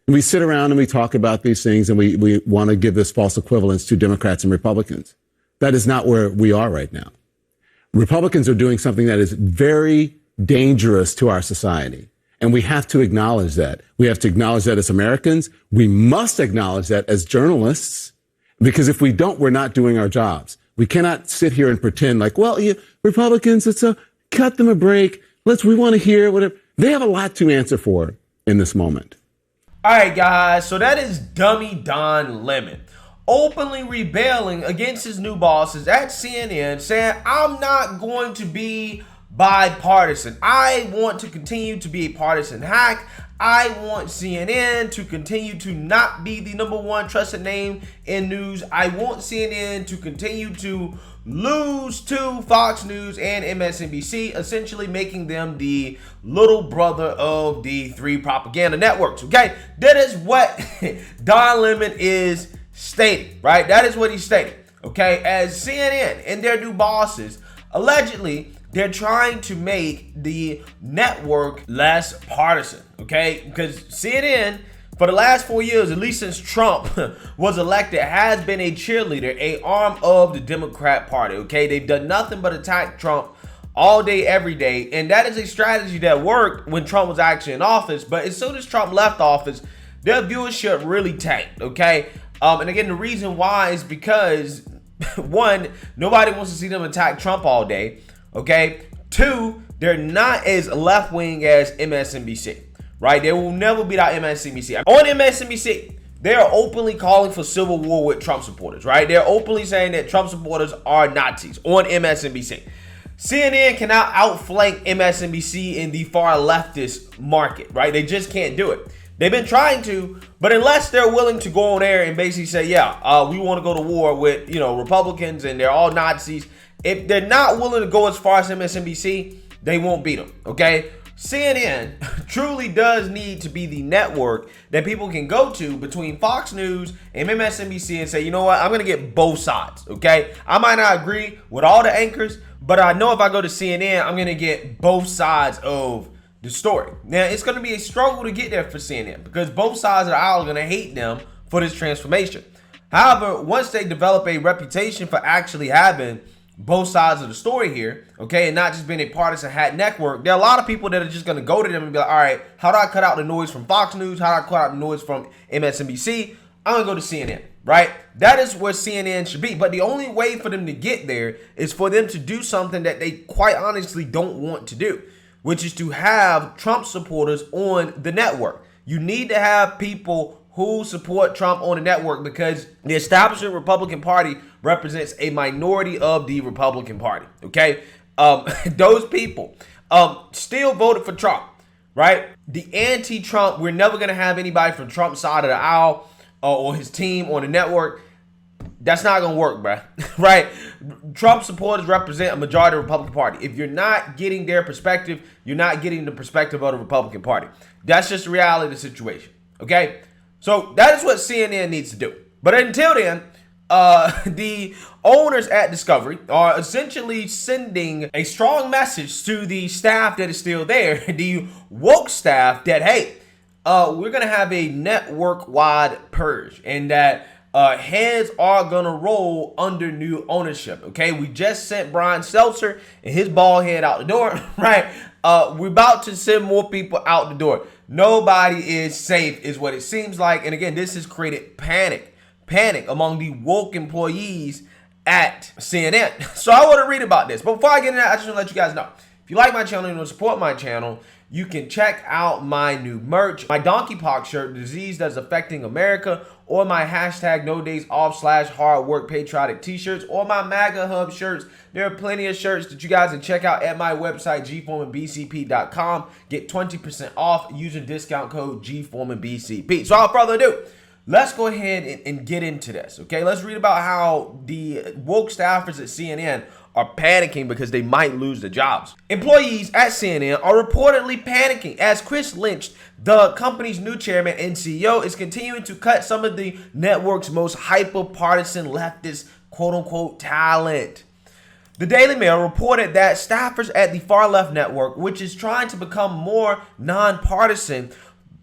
And we sit around and we talk about these things, and we want to give this false equivalence to Democrats and Republicans. That is not where we are right now. Republicans are doing something that is very dangerous to our society. And we have to acknowledge that. We have to acknowledge that as Americans. We must acknowledge that as journalists, because if we don't, we're not doing our jobs. We cannot sit here and pretend like, well, Republicans, cut them a break. We want to hear whatever. They have a lot to answer for in this moment. All right, guys. So that is Dummy Don Lemon openly rebelling against his new bosses at CNN, saying, I'm not going to be bipartisan. I want to continue to be a partisan hack. I want CNN to continue to not be the #1 trusted name in news. I want CNN to continue to lose to Fox News and MSNBC, essentially making them the little brother of the 3 propaganda networks. Okay, that is what Don Lemon is stating, right? That is what he's stating. Okay, as CNN and their new bosses allegedly, they're trying to make the network less partisan, okay? Because CNN, for the last 4 years, at least since Trump was elected, has been a cheerleader, a arm of the Democrat Party, okay? They've done nothing but attack Trump all day, every day. And that is a strategy that worked when Trump was actually in office. But as soon as Trump left office, their viewership really tanked, okay? And again, the reason why is because, one, nobody wants to see them attack Trump all day. Okay. 2, they're not as left-wing as MSNBC, right? They will never beat out MSNBC. On MSNBC, they are openly calling for civil war with Trump supporters, right? They're openly saying that Trump supporters are Nazis on MSNBC. CNN cannot outflank MSNBC in the far leftist market, right? They just can't do it. They've been trying to, but unless they're willing to go on air and basically say, we want to go to war with, Republicans and they're all Nazis. If they're not willing to go as far as MSNBC, they won't beat them, okay? CNN truly does need to be the network that people can go to between Fox News and MSNBC and say, you know what, I'm going to get both sides, okay? I might not agree with all the anchors, but I know if I go to CNN, I'm going to get both sides of the story. Now, it's going to be a struggle to get there for CNN because both sides of the aisle are going to hate them for this transformation. However, once they develop a reputation for actually having both sides of the story here, okay, and not just being a partisan hat network, there are a lot of people that are just going to go to them and be like, all right, how do I cut out the noise from Fox News? How do I cut out the noise from MSNBC? I'm going to go to CNN, right? That is where CNN should be. But the only way for them to get there is for them to do something that they quite honestly don't want to do, which is to have Trump supporters on the network. You need to have people who support Trump on the network because the establishment Republican Party represents a minority of the Republican Party, okay? Those people still voted for Trump, right? The anti-Trump, we're never going to have anybody from Trump's side of the aisle or his team on the network. That's not going to work, bruh, right? Trump supporters represent a majority of the Republican Party. If you're not getting their perspective, you're not getting the perspective of the Republican Party. That's just the reality of the situation, okay? So that is what CNN needs to do. But until then, the owners at Discovery are essentially sending a strong message to the staff that is still there, the woke staff, that, hey, we're going to have a network-wide purge and that heads are going to roll under new ownership, okay? We just sent Brian Seltzer and his bald head out the door, right? We're about to send more people out the door. Nobody is safe is what it seems like. And again, this has created panic among the woke employees at CNN. So I want to read about this. But before I get into that, I just want to let you guys know, if you like my channel and you want to support my channel, you can check out my new merch, my donkeypox shirt, the disease that's affecting America, or my hashtag no days off / hard work patriotic t-shirts, or my MAGA hub shirts. There are plenty of shirts that you guys can check out at my website, gforemanbcp.com. Get 20% off using discount code gforemanbcp. So without further ado, let's go ahead and get into this, okay? Let's read about how the woke staffers at CNN are panicking because they might lose their jobs. Employees at CNN are reportedly panicking as Chris Licht, the company's new chairman and CEO, is continuing to cut some of the network's most hyper-partisan leftist quote-unquote talent. The Daily Mail reported that staffers at the far left network, which is trying to become more nonpartisan,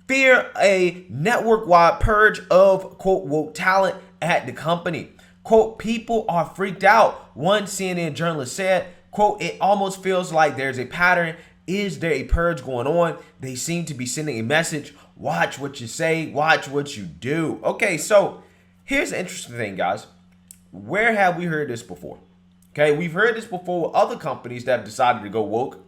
fear a network-wide purge of, quote, woke talent at the company. Quote, people are freaked out. One CNN journalist said, quote, it almost feels like there's a pattern. Is there a purge going on? They seem to be sending a message. Watch what you say. Watch what you do. Okay, so here's the interesting thing, guys. Where have we heard this before? Okay, we've heard this before with other companies that have decided to go woke,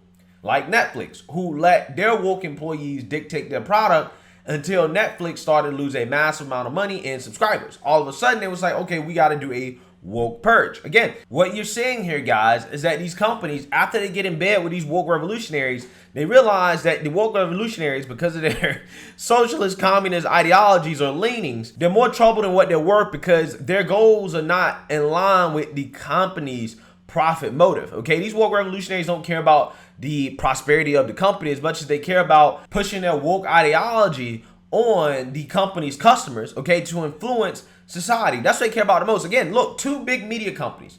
like Netflix, who let their woke employees dictate their product until Netflix started to lose a massive amount of money in subscribers. All of a sudden, it was like, okay, we got to do a woke purge. Again, what you're seeing here, guys, is that these companies, after they get in bed with these woke revolutionaries, they realize that the woke revolutionaries, because of their socialist, communist ideologies or leanings, they're more trouble than what they're worth because their goals are not in line with the company's profit motive. Okay, these woke revolutionaries don't care about the prosperity of the company as much as they care about pushing their woke ideology on the company's customers, okay, to influence society. That's what they care about the most. Again, look, two big media companies,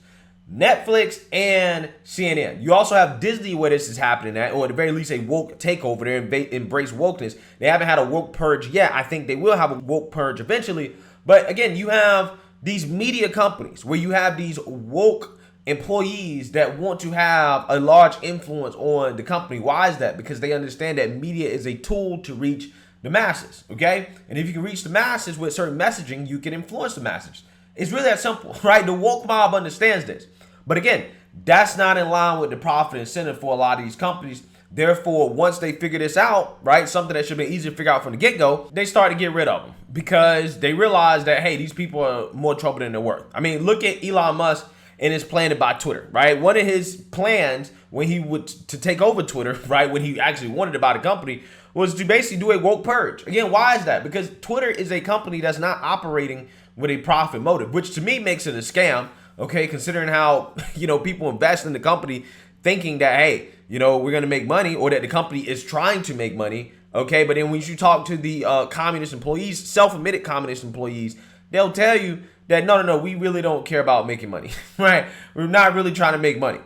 Netflix and CNN. You also have Disney where this is happening at, or at the very least a woke takeover. They embrace wokeness. They haven't had a woke purge yet. I think they will have a woke purge eventually. But again, you have these media companies where you have these woke employees that want to have a large influence on the company. Why is that? Because they understand that media is a tool to reach the masses, okay? And if you can reach the masses with certain messaging, you can influence the masses. It's really that simple, right? The woke mob understands this. But again, that's not in line with the profit incentive for a lot of these companies. Therefore, once they figure this out, right, something that should be easy to figure out from the get-go, they start to get rid of them because they realize that, hey, these people are more trouble than they're worth. I mean, look at Elon Musk and his plan to buy Twitter, right? One of his plans when he would to take over Twitter, right, when he actually wanted to buy the company, was to basically do a woke purge. Again, why is that? Because Twitter is a company that's not operating with a profit motive, which to me makes it a scam, okay, considering how, people invest in the company thinking that, hey, we're going to make money, or that the company is trying to make money, okay? But then when you talk to the communist employees, self-admitted communist employees, they'll tell you that, no, we really don't care about making money, right? We're not really trying to make money,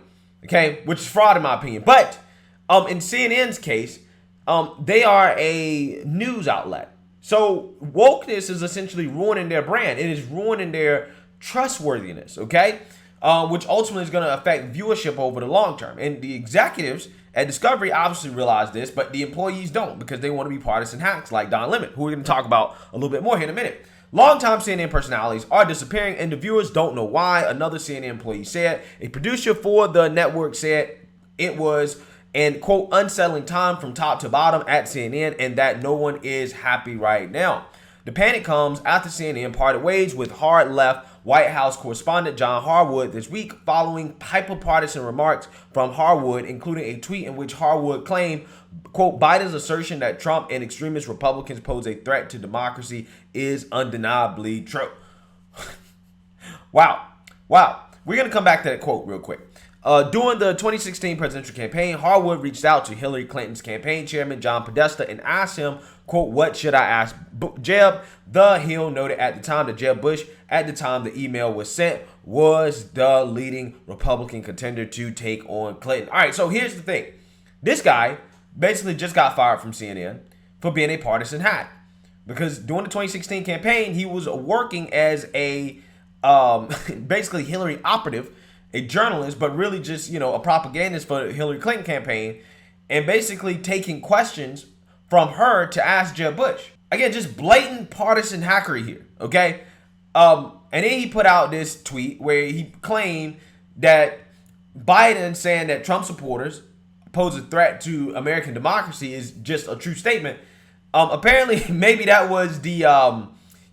okay? Which is fraud in my opinion. But in CNN's case, they are a news outlet. So wokeness is essentially ruining their brand. It is ruining their trustworthiness, okay? Which ultimately is going to affect viewership over the long term. And the executives at Discovery obviously realize this, but the employees don't because they want to be partisan hacks like Don Lemon, who we're going to talk about a little bit more here in a minute. Longtime CNN personalities are disappearing and the viewers don't know why. Another CNN employee said. A producer for the network said it was an, quote, unsettling time from top to bottom at CNN and that no one is happy right now. The panic comes after CNN parted ways with hard left White House correspondent John Harwood this week following hyper-partisan remarks from Harwood, including a tweet in which Harwood claimed, quote, Biden's assertion that Trump and extremist Republicans pose a threat to democracy is undeniably true. Wow. We're going to come back to that quote real quick. During the 2016 presidential campaign, Harwood reached out to Hillary Clinton's campaign chairman, John Podesta, and asked him, quote, what should I ask Jeb? The Hill noted at the time that Jeb Bush, at the time the email was sent, was the leading Republican contender to take on Clinton. All right, so here's the thing. This guy basically just got fired from CNN for being a partisan hack. Because during the 2016 campaign, he was working as a basically Hillary operative, a journalist, but really just, a propagandist for the Hillary Clinton campaign, and basically taking questions from her to ask Jeb Bush. Again, just blatant partisan hackery here, okay? And then he put out this tweet where he claimed that Biden saying that Trump supporters pose a threat to American democracy is just a true statement. Apparently, maybe that was the,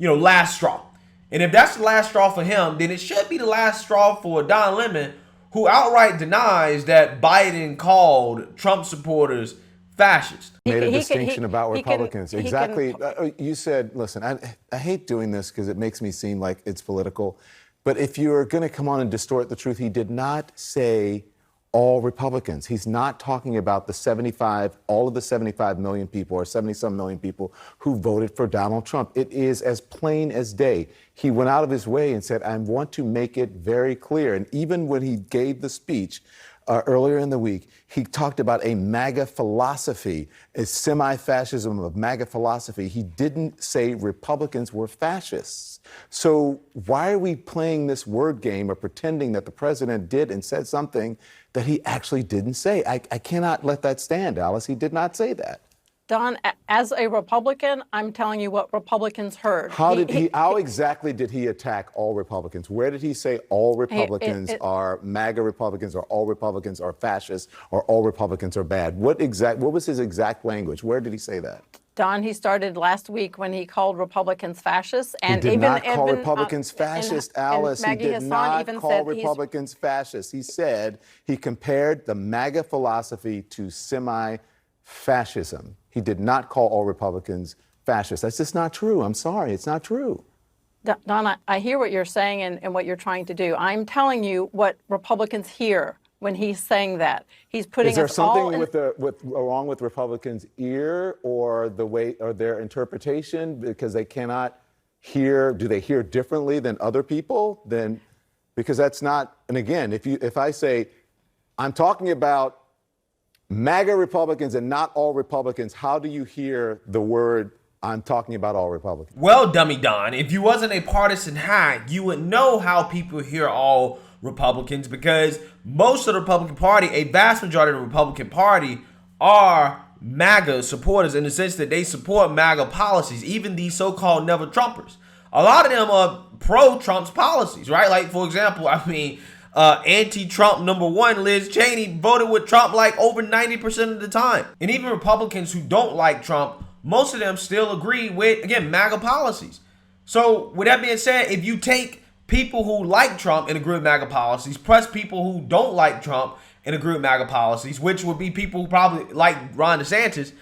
last straw. And if that's the last straw for him, then it should be the last straw for Don Lemon, who outright denies that Biden called Trump supporters fascist. Made a distinction about Republicans. Exactly. You said, listen, I hate doing this because it makes me seem like it's political. But if you're going to come on and distort the truth, he did not say all Republicans. He's not talking about all of the 75 million people or 70-some million people who voted for Donald Trump. It is as plain as day. He went out of his way and said, I want to make it very clear. And even when he gave the speech earlier in the week, he talked about a MAGA philosophy, a semi-fascism of MAGA philosophy. He didn't say Republicans were fascists. So why are we playing this word game or pretending that the president did and said something that he actually didn't say? I cannot let that stand, Alice. He did not say that. Don, as a Republican, I'm telling you what Republicans heard. How exactly did he attack all Republicans? Where did he say all Republicans are MAGA Republicans, or all Republicans are fascists, or all Republicans are bad? What was his exact language? Where did he say that? Don, he started last week when he called Republicans fascists. And he did not call Republicans fascist, Alice. He did not call Republicans fascists. He said he compared the MAGA philosophy to semi-fascism. He did not call all Republicans fascists. That's just not true. I'm sorry. It's not true. Don, I hear what you're saying and what you're trying to do. I'm telling you what Republicans hear when he's saying that. He's putting us all in... Is there something wrong with Republicans' ear or the way or their interpretation because they cannot hear? Do they hear differently than other people? Because that's not. And again, if I say I'm talking about MAGA Republicans and not all Republicans, how do you hear the word I'm talking about all Republicans? Well, Dummy Don, if you wasn't a partisan hack, you would know how people hear all Republicans, because most of the Republican Party, a vast majority of the Republican Party, are MAGA supporters in the sense that they support MAGA policies, even these so-called never Trumpers. A lot of them are pro-Trump's policies, right? Like, for example, anti-Trump #1 Liz Cheney voted with Trump like over 90% of the time. And even Republicans who don't like Trump, most of them still agree with, again, MAGA policies. So with that being said, if you take people who like Trump and agree with MAGA policies, plus people who don't like Trump and agree with MAGA policies, which would be people who probably like Ron DeSantis,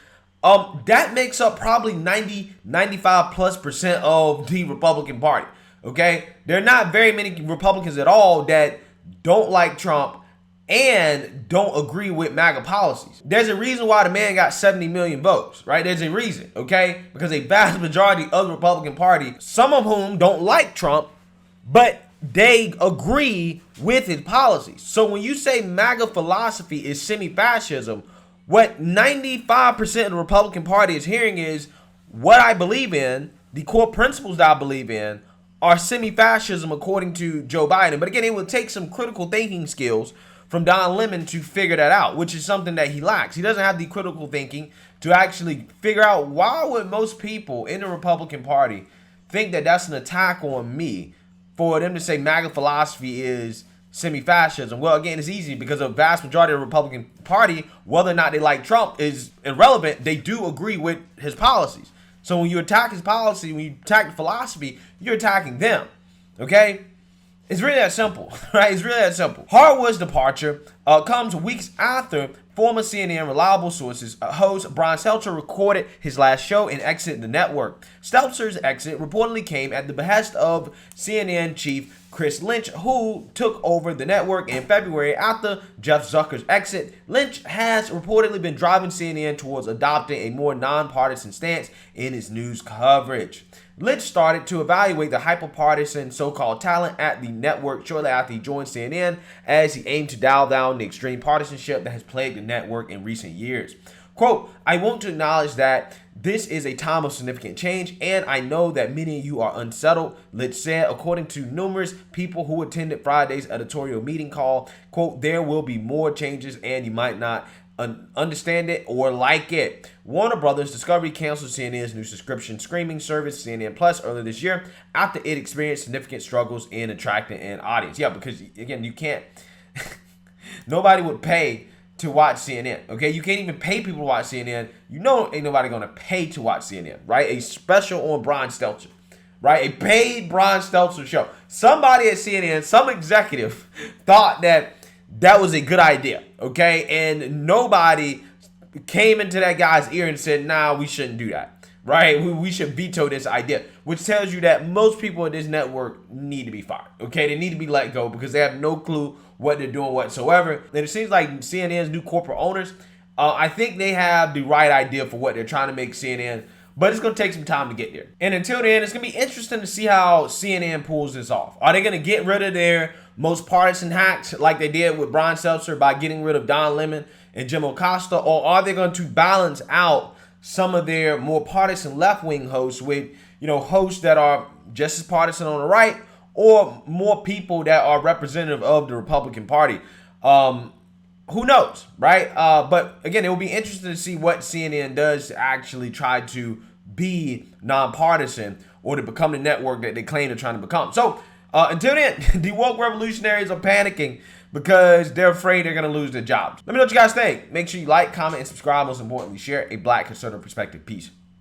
that makes up probably 95+% of the Republican Party. Okay? There are not very many Republicans at all that don't like Trump and don't agree with MAGA policies. There's a reason why the man got 70 million votes, right? There's a reason, okay? Because a vast majority of the Republican Party, some of whom don't like Trump, but they agree with his policies. So when you say MAGA philosophy is semi-fascism, what 95% of the Republican Party is hearing is what I believe in, the core principles that I believe in, are semi-fascism according to Joe Biden. But again, it would take some critical thinking skills from Don Lemon to figure that out, which is something that he lacks. He doesn't have the critical thinking to actually figure out why would most people in the Republican Party think that that's an attack on me for them to say MAGA philosophy is semi-fascism. Well, again, it's easy because a vast majority of the Republican Party, whether or not they like Trump is irrelevant. They do agree with his policies. So when you attack his policy, when you attack the philosophy, you're attacking them, okay? It's really that simple, right? It's really that simple. Harwood's departure comes weeks after former CNN reliable sources host Brian Stelter recorded his last show and exited the network. Stelter's exit reportedly came at the behest of CNN chief Chris Licht, who took over the network in February after Jeff Zucker's exit. Licht has reportedly been driving CNN towards adopting a more nonpartisan stance in its news coverage. Licht started to evaluate the hyper-partisan so-called talent at the network shortly after he joined CNN, as he aimed to dial down the extreme partisanship that has plagued the network in recent years. Quote, I want to acknowledge that this is a time of significant change, and I know that many of you are unsettled, Licht said, according to numerous people who attended Friday's editorial meeting call. Quote, there will be more changes, and you might not understand it or like it. Warner Brothers Discovery canceled CNN's new subscription streaming service, CNN Plus, earlier this year after it experienced significant struggles in attracting an audience. Yeah, because, again, you can't... nobody would pay to watch CNN, okay? You can't even pay people to watch CNN. You know ain't nobody gonna pay to watch CNN, right? A special on Brian Stelter, right? A paid Brian Stelter show. Somebody at CNN, some executive, thought that that was a good idea, okay? And nobody came into that guy's ear and said, nah, we shouldn't do that, right? We should veto this idea, which tells you that most people at this network need to be fired, okay? They need to be let go because they have no clue what they're doing whatsoever. And it seems like CNN's new corporate owners, I think they have the right idea for what they're trying to make CNN but it's going to take some time to get there. And until then, it's going to be interesting to see how CNN pulls this off. Are they going to get rid of their most partisan hacks like they did with Brian Seltzer by getting rid of Don Lemon and Jim Acosta, or are they going to balance out some of their more partisan left-wing hosts with, hosts that are just as partisan on the right, or more people that are representative of the Republican Party? Who knows, right? But again, it will be interesting to see what CNN does to actually try to be nonpartisan or to become the network that they claim they're trying to become. So until then, the woke revolutionaries are panicking because they're afraid they're going to lose their jobs. Let me know what you guys think. Make sure you like, comment, and subscribe. Most importantly, share a Black conservative perspective. Peace.